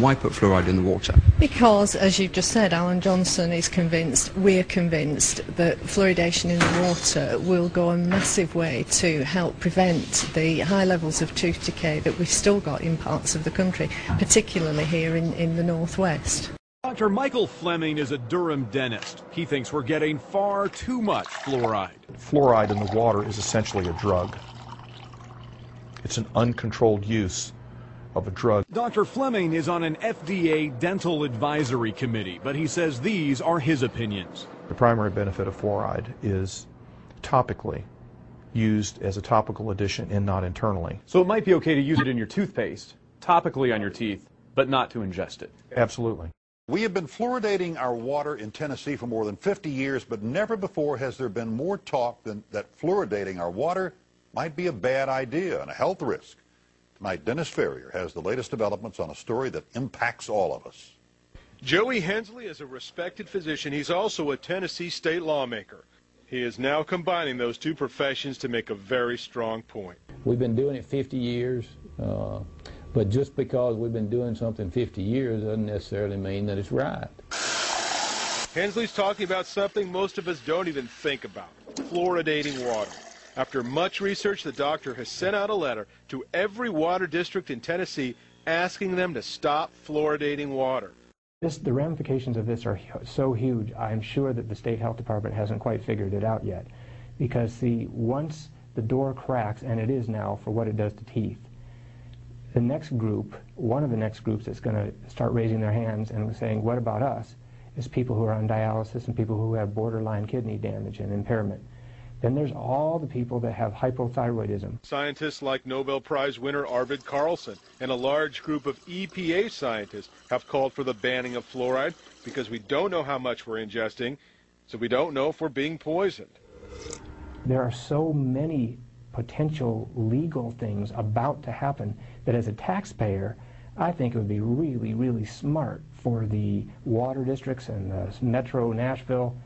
Why put fluoride in the water? Because, as you've just said, Alan Johnson is convinced, we're convinced, that fluoridation in the water will go a massive way to help prevent the high levels of tooth decay that we've still got in parts of the country, particularly here in the northwest. Dr. Michael Fleming is a Durham dentist. He thinks we're getting far too much fluoride. Fluoride in the water is essentially a drug. It's an uncontrolled use of a drug. Dr. Fleming is on an FDA dental advisory committee, but he says these are his opinions. The primary benefit of fluoride is topically used as a topical addition and not internally. So it might be okay to use it in your toothpaste, topically on your teeth, but not to ingest it. Absolutely. We have been fluoridating our water in Tennessee for more than 50 years, but never before has there been more talk that fluoridating our water might be a bad idea and a health risk. Tonight, Dennis Ferrier has the latest developments on a story that impacts all of us. Joey Hensley is a respected physician. He's also a Tennessee state lawmaker. He is now combining those two professions to make a very strong point. We've been doing it 50 years. But just because we've been doing something 50 years doesn't necessarily mean that it's right. Hensley's talking about something most of us don't even think about, fluoridating water. After much research, the doctor has sent out a letter to every water district in Tennessee asking them to stop fluoridating water. The ramifications of this are so huge, I'm sure that the State Health Department hasn't quite figured it out yet. Because, once the door cracks, and it is now for what it does to teeth, the next group, one of the next groups that's going to start raising their hands and saying, what about us, is people who are on dialysis and people who have borderline kidney damage and impairment. Then there's all the people that have hypothyroidism. Scientists like Nobel Prize winner Arvid Carlson and a large group of EPA scientists have called for the banning of fluoride because we don't know how much we're ingesting, so we don't know if we're being poisoned. There are so many potential legal things about to happen that as a taxpayer, I think it would be really, really smart for the water districts and the Metro Nashville.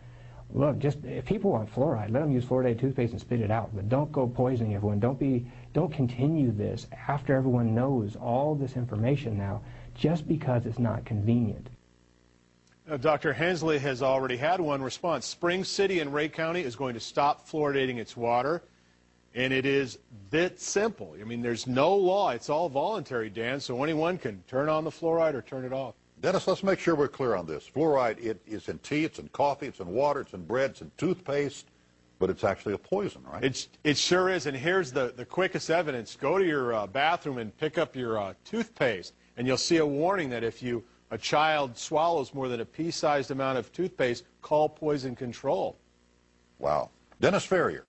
Look, just if people want fluoride, let them use fluoridated toothpaste and spit it out, but don't go poisoning everyone. Don't continue this after everyone knows all this information now just because it's not convenient. Dr. Hensley has already had one response. Spring City in Ray County is going to stop fluoridating its water. And it is that simple. I mean, there's no law. It's all voluntary, Dan, so anyone can turn on the fluoride or turn it off. Dennis, let's make sure we're clear on this. Fluoride, it is in tea, it's in coffee, it's in water, it's in bread, it's in toothpaste, but it's actually a poison, right? It sure is, and here's the quickest evidence. Go to your bathroom and pick up your toothpaste, and you'll see a warning that if a child swallows more than a pea-sized amount of toothpaste, call poison control. Wow. Dennis Ferrier.